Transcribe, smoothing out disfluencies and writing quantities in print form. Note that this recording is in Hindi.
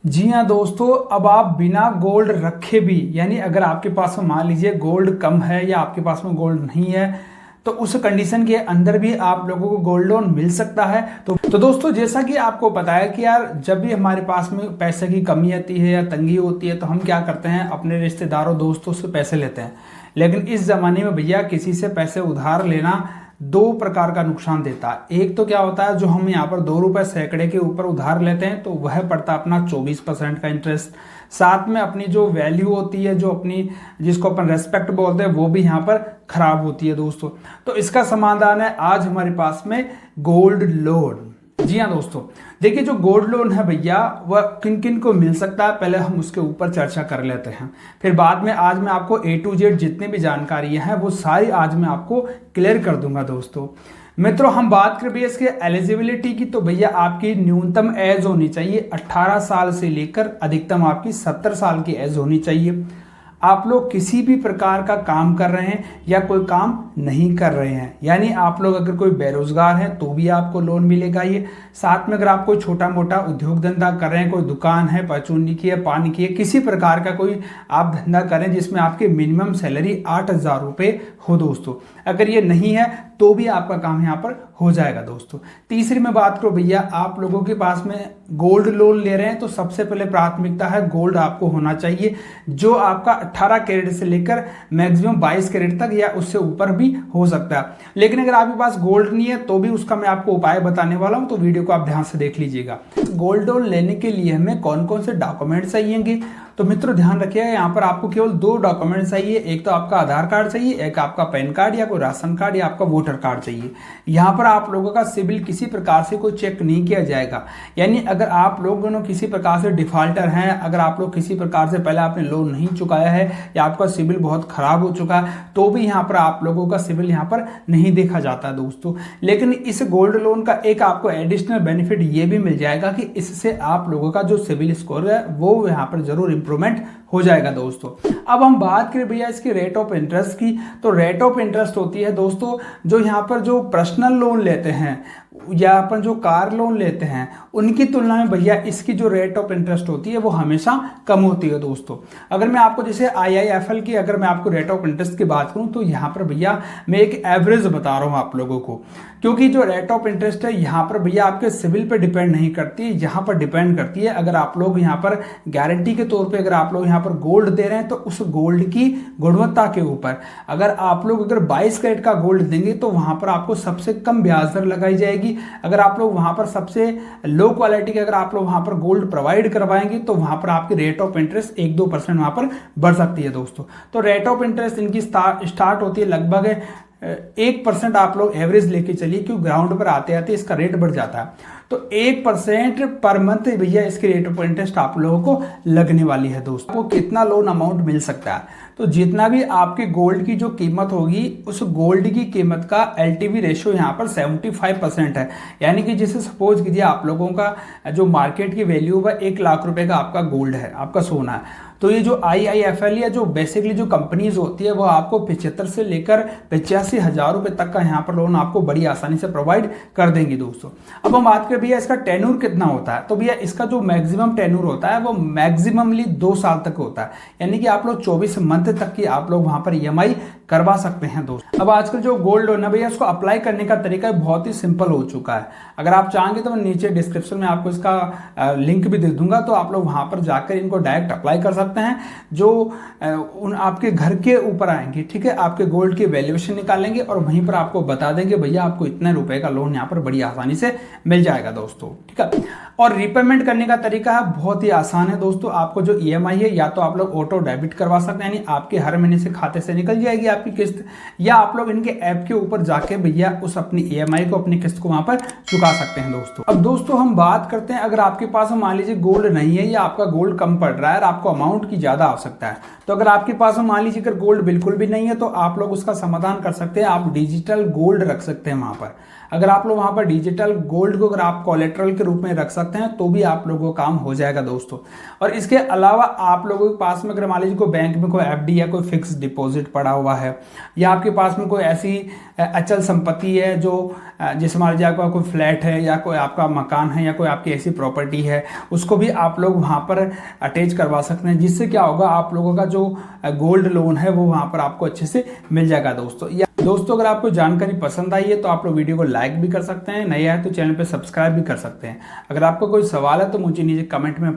जी हाँ दोस्तों, अब आप बिना गोल्ड रखे भी, यानी अगर आपके पास में मान लीजिए गोल्ड कम है या आपके पास में गोल्ड नहीं है, तो उस कंडीशन के अंदर भी आप लोगों को गोल्ड लोन मिल सकता है। तो दोस्तों, जैसा कि आपको पता है कि यार जब भी हमारे पास में पैसे की कमी आती है या तंगी होती है तो हम क्या करते हैं, अपने रिश्तेदारों दोस्तों से पैसे लेते हैं। लेकिन इस जमाने में भैया किसी से पैसे उधार लेना दो प्रकार का नुकसान देता है। एक तो क्या होता है, जो हम यहाँ पर 2 रुपए सैकड़े के ऊपर उधार लेते हैं तो वह पड़ता है अपना 24% का इंटरेस्ट। साथ में अपनी जो वैल्यू होती है, जो अपनी जिसको अपन रेस्पेक्ट बोलते हैं, वो भी यहाँ पर खराब होती है दोस्तों। तो इसका समाधान है आज हमारे पास में गोल्ड लोन। जी हाँ दोस्तों, देखिए जो गोल्ड लोन है भैया वह किन किन को मिल सकता है, पहले हम उसके ऊपर चर्चा कर लेते हैं। फिर बाद में आज मैं आपको A to Z जितनी भी जानकारी है वो सारी आज मैं आपको क्लियर कर दूंगा दोस्तों। मित्रों, हम बात करें भैया इसके एलिजिबिलिटी की, तो भैया आपकी न्यूनतम एज होनी चाहिए 18 साल से लेकर अधिकतम आपकी 70 साल की एज होनी चाहिए। आप लोग किसी भी प्रकार का काम कर रहे हैं या कोई काम नहीं कर रहे हैं, यानी आप लोग अगर कोई बेरोजगार हैं तो भी आपको लोन मिलेगा ये। साथ में अगर आप कोई छोटा मोटा उद्योग धंधा कर रहे हैं, कोई दुकान है, परचूनी की है, पान की है, किसी प्रकार का कोई आप धंधा करें जिसमें आपकी मिनिमम सैलरी 8,000 रुपये हो दोस्तों, अगर ये नहीं है तो भी आपका काम यहाँ पर हो जाएगा दोस्तों। तीसरी में बात करो भैया, आप लोगों के पास में गोल्ड लोन ले रहे हैं तो सबसे पहले प्राथमिकता है गोल्ड आपको होना चाहिए, जो आपका 18 कैरेट से लेकर मैक्सिमम 22 कैरेट तक या उससे ऊपर भी हो सकता है। लेकिन अगर आपके पास गोल्ड नहीं है तो भी उसका मैं आपको उपाय बताने वाला हूं, तो वीडियो को आप ध्यान से देख लीजिएगा। गोल्ड लोन लेने के लिए हमें कौन कौन से डॉक्यूमेंट चाहिए, तो मित्रों ध्यान रखिएगा, यहाँ पर आपको केवल 2 डॉक्यूमेंट चाहिए। एक तो आपका आधार कार्ड चाहिए, एक आपका पैन कार्ड या कोई राशन कार्ड या आपका वोटर कार्ड चाहिए। यहाँ पर आप लोगों का सिबिल किसी प्रकार से कोई चेक नहीं किया जाएगा, यानी अगर आप लोगों किसी प्रकार से डिफॉल्टर हैं, अगर आप लोग किसी प्रकार से पहले आपने लोन नहीं चुकाया है या आपका सिबिल बहुत खराब हो चुका है, तो भी यहाँ पर आप लोगों का सिबिल यहाँ पर नहीं देखा जाता दोस्तों। लेकिन इस गोल्ड लोन का एक आपको एडिशनल बेनिफिट ये भी मिल जाएगा कि इससे आप लोगों का जो सिबिल स्कोर है वो यहाँ पर जरूर इंप्रूवमेंट हो जाएगा दोस्तों। अब हम बात करें भैया इसकी रेट ऑफ इंटरेस्ट की, तो रेट ऑफ इंटरेस्ट होती है दोस्तों, जो यहाँ पर जो पर्सनल लोन लेते हैं या अपन जो कार लोन लेते हैं उनकी तुलना में भैया इसकी जो रेट ऑफ इंटरेस्ट होती है वो हमेशा कम होती है दोस्तों। अगर मैं आपको जैसे IIFL की अगर मैं आपको रेट ऑफ इंटरेस्ट की बात करूं तो यहाँ पर भैया मैं एक एवरेज बता रहा हूँ आप लोगों को, क्योंकि जो रेट ऑफ इंटरेस्ट है यहाँ पर भैया आपके सिविल पे डिपेंड नहीं करती, यहाँ पर डिपेंड करती है अगर आप लोग यहाँ पर गारंटी के तौर पर अगर आप लोग यहाँ पर गोल्ड दे रहे हैं तो उस गोल्ड की गुणवत्ता के ऊपर। अगर आप लोग अगर 22 कैरेट का गोल्ड देंगे तो वहां पर आपको सबसे कम ब्याज दर लगाई जाएगी। अगर आप लोग वहां पर सबसे लो क्वालिटी के अगर आप लोग वहां पर गोल्ड प्रोवाइड करवाएंगे तो वहां पर आपकी रेट ऑफ इंटरेस्ट 1-2% वहां पर बढ़ सकती है दोस्तों। तो रेट ऑफ इंटरेस्ट इनकी स्टार्ट होती है लगभग 1% आप लोग एवरेज लेके चलिए, क्योंकि ग्राउंड पर आते आते इसका रेट बढ़ जाता है। तो 1% पर मंथ भैया इसकी रेट ऑफ इंटरेस्ट आप लोगों को लगने वाली है दोस्तों। आपको कितना लोन अमाउंट मिल सकता है, तो जितना भी आपके गोल्ड की जो कीमत होगी उस गोल्ड की कीमत का LTV रेशियो यहाँ पर 75% है, यानी कि जैसे सपोज कीजिए आप लोगों का जो मार्केट की वैल्यू है 1 लाख रुपए का आपका गोल्ड है, आपका सोना है, तो ये जो IIFL या जो बेसिकली जो कंपनीज होती है वो आपको 75 से लेकर 85,000 रुपए तक का यहाँ पर लोन आपको बड़ी आसानी से प्रोवाइड कर देंगे दोस्तों। अब हम बात करें भैया इसका टेन्यूर कितना होता है, तो भैया इसका जो मैक्सिमम टेन्यूर होता है वो मैक्सिममली 2 साल तक होता है, यानी कि आप लोग 24 मंथ तक की आप लोग वहां पर EMI करवा सकते हैं दोस्तों। अब आजकल जो गोल्ड लोन है भैया उसको अप्लाई करने का तरीका बहुत ही सिंपल हो चुका है। अगर आप चाहेंगे तो मैं नीचे डिस्क्रिप्शन में आपको इसका लिंक भी दे दूंगा, तो आप लोग वहां पर जाकर इनको डायरेक्ट अप्लाई कर सकते हैं। जो उन आपके घर के ऊपर आएंगे, ठीक है, आपके गोल्ड की वैल्यूएशन निकालेंगे और वहीं पर आपको बता देंगे भैया आपको इतने रुपए का लोन यहाँ पर बड़ी आसानी से मिल जाएगा दोस्तों, ठीक है। और रिपेमेंट करने का तरीका है बहुत ही आसान है दोस्तों। आपको जो EMI है या तो आप लोग ऑटो डेबिट करवा सकते हैं, यानी आपके हर महीने से खाते से निकल जाएगी आपकी किस्त, या आप लोग इनके ऐप के ऊपर जाके भैया उस अपनी EMI को अपनी किस्त को वहां पर चुका सकते हैं दोस्तों। अब दोस्तों हम बात करते हैं, अगर आपके पास मान लीजिए गोल्ड नहीं है या आपका गोल्ड कम पड़ रहा है और आपको अमाउंट की ज्यादा आवश्यकता है, तो अगर आपके पास मान लीजिए अगर गोल्ड बिल्कुल भी नहीं है तो आप लोग उसका समाधान कर सकते हैं, आप डिजिटल गोल्ड रख सकते हैं वहां पर। अगर आप लोग वहां पर डिजिटल गोल्ड को अगर आप कोलेट्रल के रूप में रख सकते हैं तो भी आप लोगों का काम हो जाएगा दोस्तों। और इसके अलावा आप लोगों के पास में अगर मान लीजिए कोई बैंक में कोई एफडी या कोई फिक्स डिपॉजिट पड़ा हुआ है, या आपके पास में कोई ऐसी अचल संपत्ति है जो जैसे मान लीजिए आपका कोई फ्लैट है या कोई आपका मकान है या कोई आपकी ऐसी प्रॉपर्टी है, उसको भी आप लोग वहाँ पर अटैच करवा सकते हैं, जिससे क्या होगा आप लोगों का जो गोल्ड लोन है वो वहाँ पर आपको अच्छे से मिल जाएगा दोस्तों। या दोस्तों अगर आपको जानकारी पसंद आई है तो आप लोग वीडियो को लाइक भी कर सकते हैं, नया है तो चैनल पर सब्सक्राइब भी कर सकते हैं। अगर आपको कोई सवाल है तो मुझे नीचे कमेंट में